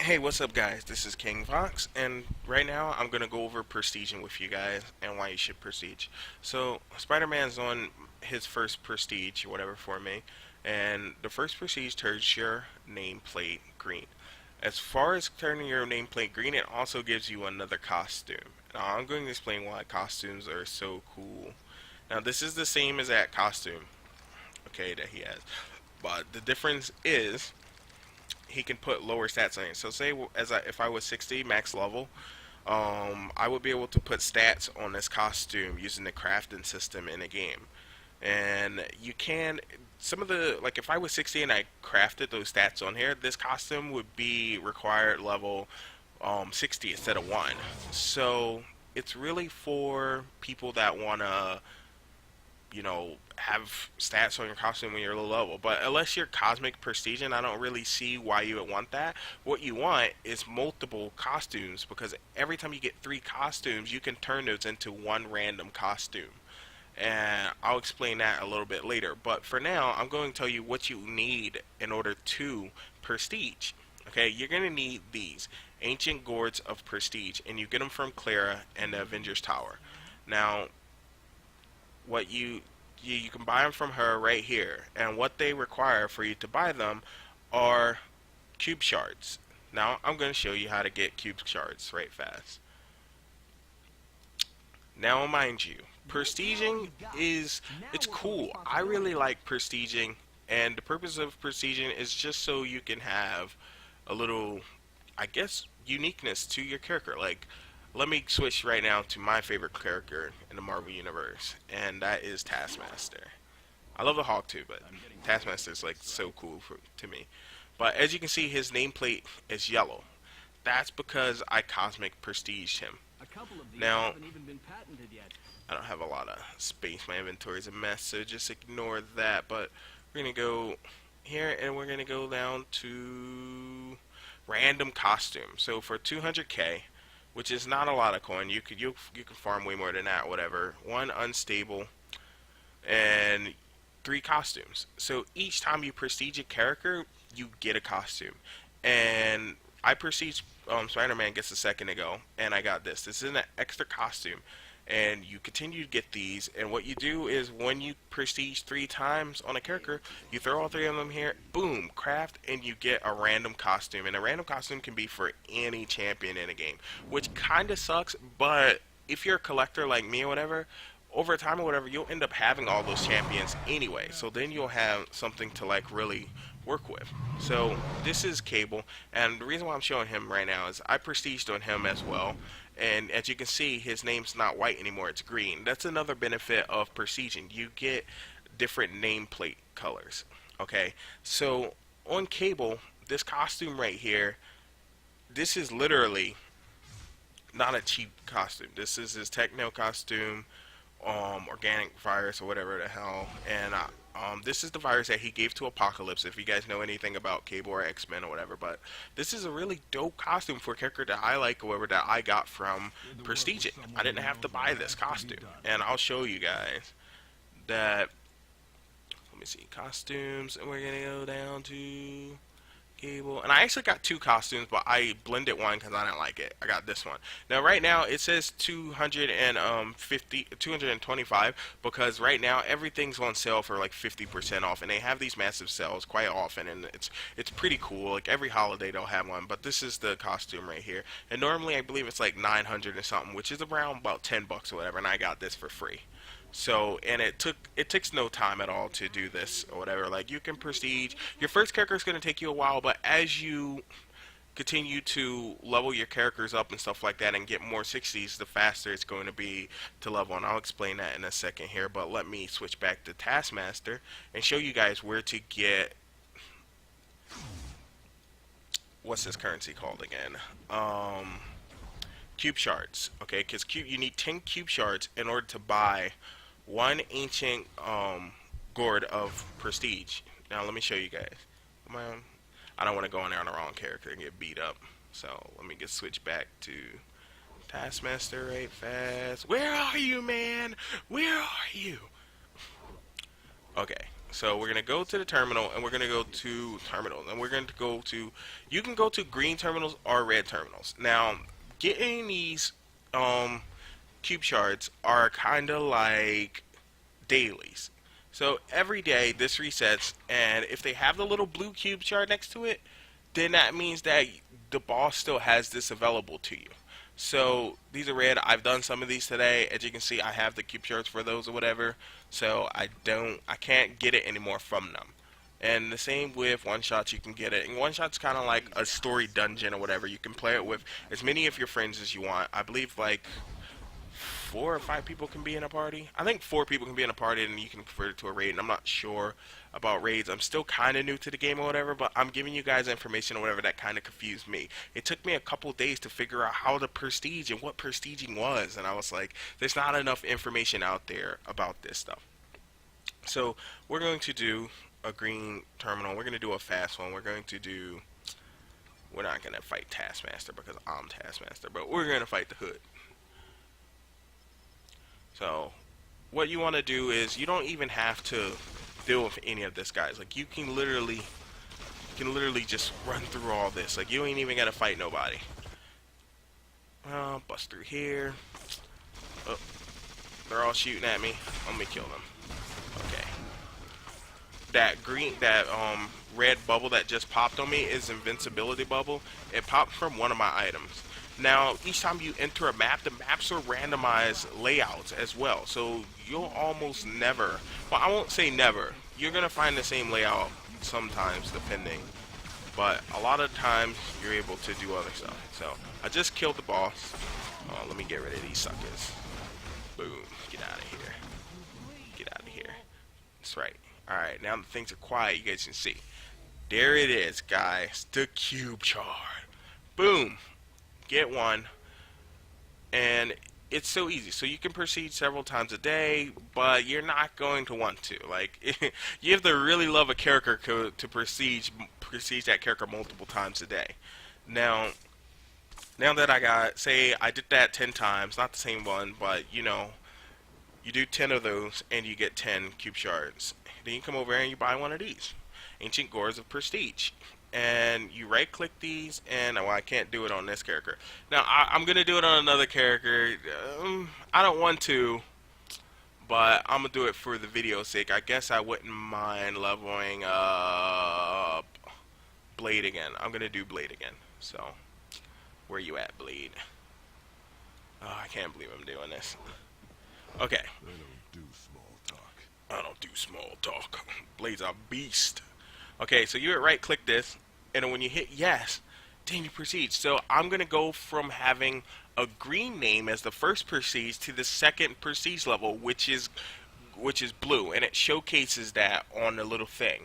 Hey, what's up, guys? This is King Fox, and right now I'm gonna go over prestiging with you guys and why you should prestige. So, Spider-Man's on his first prestige, or whatever, for me, and the first prestige turns your nameplate green. As far as turning your nameplate green, it also gives you another costume. Now, I'm going to explain why costumes are so cool. Now, this is the same as that costume, okay, that he has, but the difference is he can put lower stats on it. So say if I was 60 max level, I would be able to put stats on this costume using the crafting system in a game. And you can some of the like if I was 60 and I crafted those stats on here, this costume would be required level 60 instead of 1. So it's really for people that want to have stats on your costume when you're low level. But unless you're cosmic prestiging, I don't really see why you would want that. What you want is multiple costumes because every time you get 3 costumes, you can turn those into one random costume. And I'll explain that a little bit later. But for now, I'm going to tell you what you need in order to prestige. Okay, you're going to need these Ancient Gourds of Prestige, and you get them from Clara and the Avengers Tower. Now, what you can buy them from her right here, and what they require for you to buy them are cube shards. Now I'm going to show you how to get cube shards right fast. Now mind you, prestiging is it's cool. I really like prestiging, and the purpose of prestiging is just so you can have a little, I guess, uniqueness to your character. Like, let me switch right now to my favorite character in the Marvel Universe, and that is Taskmaster. I love the Hawk too, but Taskmaster is like so cool to me. But as you can see, his nameplate is yellow. That's because I cosmic prestiged him. Now, I don't have a lot of space. My inventory is a mess, so just ignore that. But we're gonna go here, and we're gonna go down to random costume. So for 200k, which is not a lot of coin, you can farm way more than that. Whatever. One unstable and 3 costumes. So each time you prestige a character, you get a costume. And I prestige Spider-Man gets a second ago, and I got this. This is an extra costume, and you continue to get these. And what you do is when you prestige 3 times on a character, you throw all 3 of them here, boom, craft, and you get a random costume. And a random costume can be for any champion in a game, which kind of sucks. But if you're a collector like me or whatever, over time or whatever, you'll end up having all those champions anyway. So then you'll have something to like really work with. So this is Cable, and the reason why I'm showing him right now is I prestiged on him as well. And as you can see, his name's not white anymore, it's green. That's another benefit of prestiging. You get different nameplate colors. Okay, so on Cable, this costume right here, this is literally not a cheap costume. This is his techno costume, organic virus or whatever the hell. And this is the virus that he gave to Apocalypse. If you guys know anything about Cable or X Men or whatever, but this is a really dope costume for a character that I like, or whatever, that I got from Prestige. I didn't have to buy this costume, and I'll show you guys that. Let me see costumes, and we're gonna go down to Cable, and I actually got 2 costumes, but I blended one because I didn't like it. I got this one. Now, right now, it says 250, 225 because right now everything's on sale for like 50% off, and they have these massive sales quite often, and it's pretty cool. Like every holiday they'll have one, but this is the costume right here, and normally I believe it's like 900 or something, which is around about 10 bucks or whatever, and I got this for free. So, and it takes no time at all to do this or whatever. Like you can prestige. Your first character is going to take you a while, but as you continue to level your characters up and stuff like that and get more 60s, the faster it's going to be to level. And I'll explain that in a second here. But let me switch back to Taskmaster and show you guys where to get what's this currency called again? Cube shards. Okay, because you need 10 cube shards in order to buy one ancient gourd of prestige. Now let me show you guys. Come on. I don't want to go in there on the wrong character and get beat up. So let me get switch back to Taskmaster right fast. Where are you, man? Where are you? Okay. So we're gonna go to the terminal, and we're gonna go to terminals, and we're going to go to. You can go to green terminals or red terminals. Now, getting these um, cube shards are kind of like dailies. So every day this resets, and if they have the little blue cube shard next to it, then that means that the boss still has this available to you. So these are red. I've done some of these today. As you can see, I have the cube shards for those or whatever. So I can't get it anymore from them. And the same with one shots, you can get it. And one shot's kind of like a story dungeon or whatever. You can play it with as many of your friends as you want. I believe like 4 or 5 people can be in a party. I think 4 people can be in a party, and you can convert it to a raid. And I'm not sure about raids. I'm still kind of new to the game or whatever, but I'm giving you guys information or whatever that kind of confused me. It took me a couple days to figure out how to prestige and what prestiging was, and I was like, there's not enough information out there about this stuff. So we're going to do a green terminal. We're going to do a fast one. We're not going to fight Taskmaster because I'm Taskmaster, but we're going to fight the Hood. So what you want to do is you don't even have to deal with any of this, guys. Like you can literally just run through all this. Like you ain't even gotta fight nobody. Bust through here. Oh, they're all shooting at me. Let me kill them. Okay. That red bubble that just popped on me is invincibility bubble. It popped from one of my items. Now, each time you enter a map, the maps are randomized layouts as well. So you'll almost never, well, I won't say never. You're going to find the same layout sometimes, depending. But a lot of times, you're able to do other stuff. So, I just killed the boss. Let me get rid of these suckers. Boom. Get out of here. Get out of here. That's right. Alright, now that things are quiet, you guys can see. There it is, guys. The cube shard. Boom. Get one, and it's so easy. So you can proceed several times a day, but you're not going to want to. Like, you have to really love a character to proceed that character multiple times a day. Now that say I did that 10 times, not the same one, but you know, you do 10 of those, and you get 10 cube shards. Then you come over and you buy one of these, Ancient Gores of Prestige. And you right click these, and well, I can't do it on this character. Now I'm gonna do it on another character. I don't want to, but I'm gonna do it for the video's sake. I guess I wouldn't mind leveling up Blade again. I'm gonna do Blade again. So where you at, Blade? Oh, I can't believe I'm doing this. Okay. I don't do small talk. I don't do small talk. Blade's a beast. Okay, so you right click this, and then when you hit yes, then you proceed. So I'm going to go from having a green name as the first prestige to the second prestige level, which is blue, and it showcases that on the little thing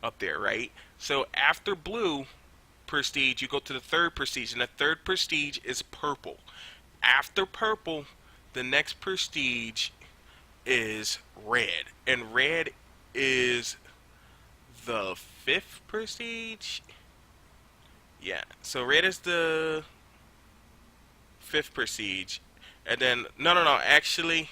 up there, right? So after blue prestige, you go to the third prestige, and the third prestige is purple. After purple, the next prestige is red, and red is the 5th prestige. Yeah, so red is the 5th prestige, and then no, actually,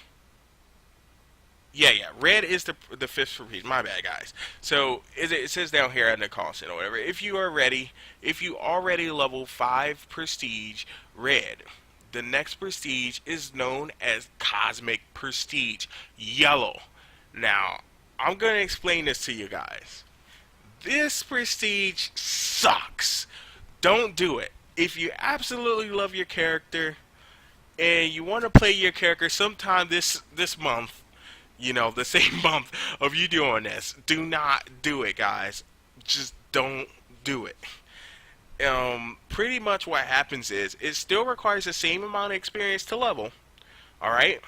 yeah, red is the 5th prestige. My bad, guys. So it says down here in the constant or whatever. If you already level 5 prestige red, the next prestige is known as Cosmic Prestige Yellow. Now I'm gonna explain this to you guys. This prestige sucks. Don't do it. If you absolutely love your character and you want to play your character sometime this month, you know, the same month of you doing this, do not do it, guys. Just don't do it. Pretty much what happens is it still requires the same amount of experience to level, alright?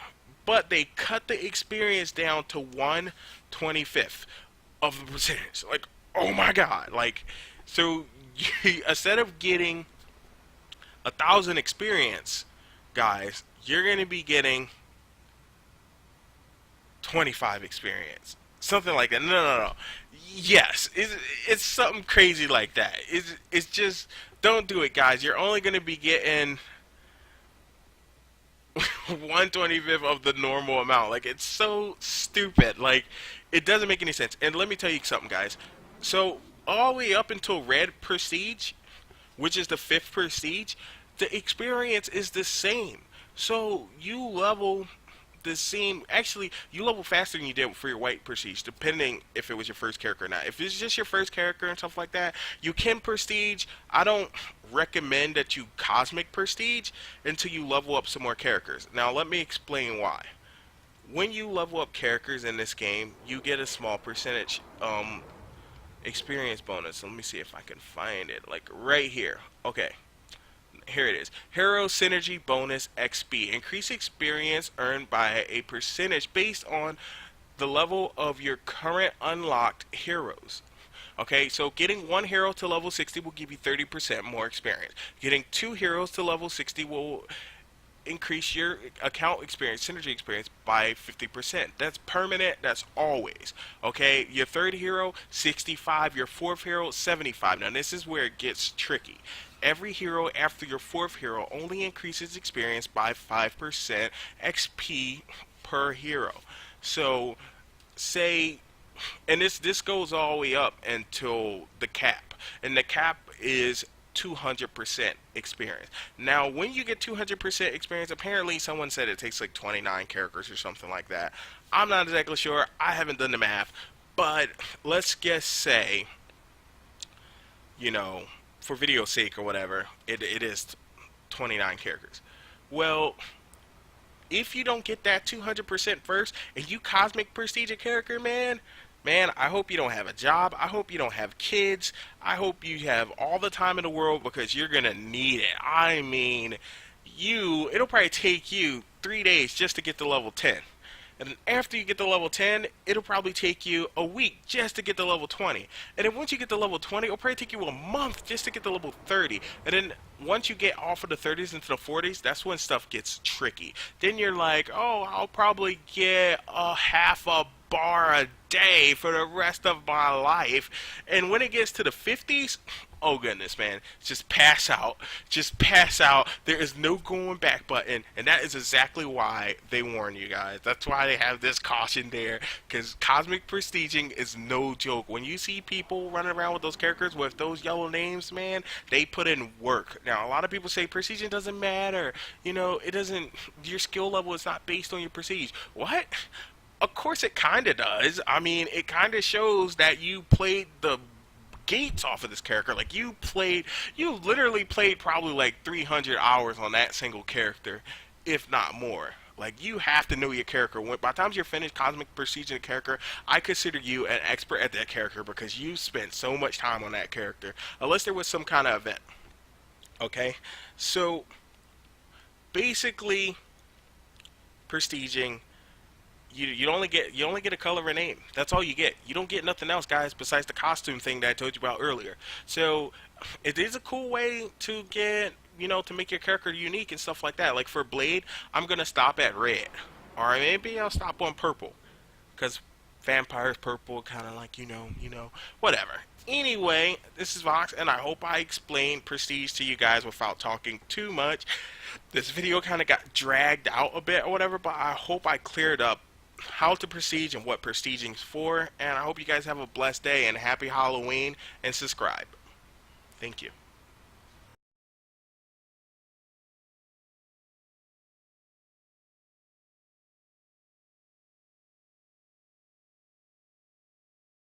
But they cut the experience down to 1/25th of the percentage. Like, oh my god, like, so instead of getting 1,000 experience, guys, you're going to be getting 25 experience. Something like that. No. Yes, it's something crazy like that. It's just, don't do it, guys. You're only going to be getting 1/25th of the normal amount. Like, it's so stupid. Like, it doesn't make any sense. And let me tell you something, guys. So all the way up until red prestige, which is the fifth prestige, the experience is the same. So you level the same. Actually, you level faster than you did for your white prestige, depending if it was your first character or not. If it's just your first character and stuff like that, you can prestige. I don't recommend that you cosmic prestige until you level up some more characters. Now, let me explain why. When you level up characters in this game, you get a small percentage experience bonus. Let me see if I can find it. Like right here. Okay. Here it is. Hero Synergy Bonus XP. Increase experience earned by a percentage based on the level of your current unlocked heroes. Okay, so getting one hero to level 60 will give you 30% more experience. Getting two heroes to level 60 will increase your account experience, synergy experience by 50%. That's permanent, that's always. Okay, your third hero, 65, your fourth hero, 75. Now this is where it gets tricky. Every hero after your fourth hero only increases experience by 5% XP per hero. So say, and this goes all the way up until the cap, and the cap is 200% experience. Now, when you get 200% experience, apparently someone said it takes like 29 characters or something like that. I'm not exactly sure. I haven't done the math, but let's just say, you know, for video's sake or whatever, it is 29 characters. Well, if you don't get that 200% first and you cosmic prestige a character, man, I hope you don't have a job. I hope you don't have kids. I hope you have all the time in the world because you're gonna need it. I mean, it'll probably take you 3 days just to get to level 10. And then after you get to level 10, it'll probably take you a week just to get to level 20. And then once you get to level 20, it'll probably take you a month just to get to level 30. And then once you get off of the 30s into the 40s, that's when stuff gets tricky. Then you're like, oh, I'll probably get a half a bar a day for the rest of my life. And when it gets to the 50s, oh goodness, man, just pass out. Just pass out. There is no going back button, and that is exactly why they warn you guys. That's why they have this caution there, because cosmic prestiging is no joke. When you see people running around with those characters with those yellow names, man, they put in work. Now, a lot of people say prestiging doesn't matter. You know, it doesn't, your skill level is not based on your prestige. What? Of course it kind of does. I mean, it kind of shows that you played the gates off of this character. Like, you literally played probably like 300 hours on that single character, if not more. Like, you have to know your character. By the time you're finished cosmic prestiging a character, I consider you an expert at that character because you spent so much time on that character. Unless there was some kind of event. Okay? So, basically, prestiging, you only get a color and name. That's all you get. You don't get nothing else, guys, besides the costume thing that I told you about earlier. So it is a cool way to get, to make your character unique and stuff like that. Like for Blade, I'm gonna stop at red, or maybe I'll stop on purple, because vampires purple, kind of like whatever. Anyway, this is Vox, and I hope I explained prestige to you guys without talking too much. This video kind of got dragged out a bit or whatever, but I hope I cleared up how to prestige and what prestiging's for, and I hope you guys have a blessed day and happy Halloween, and subscribe. Thank you.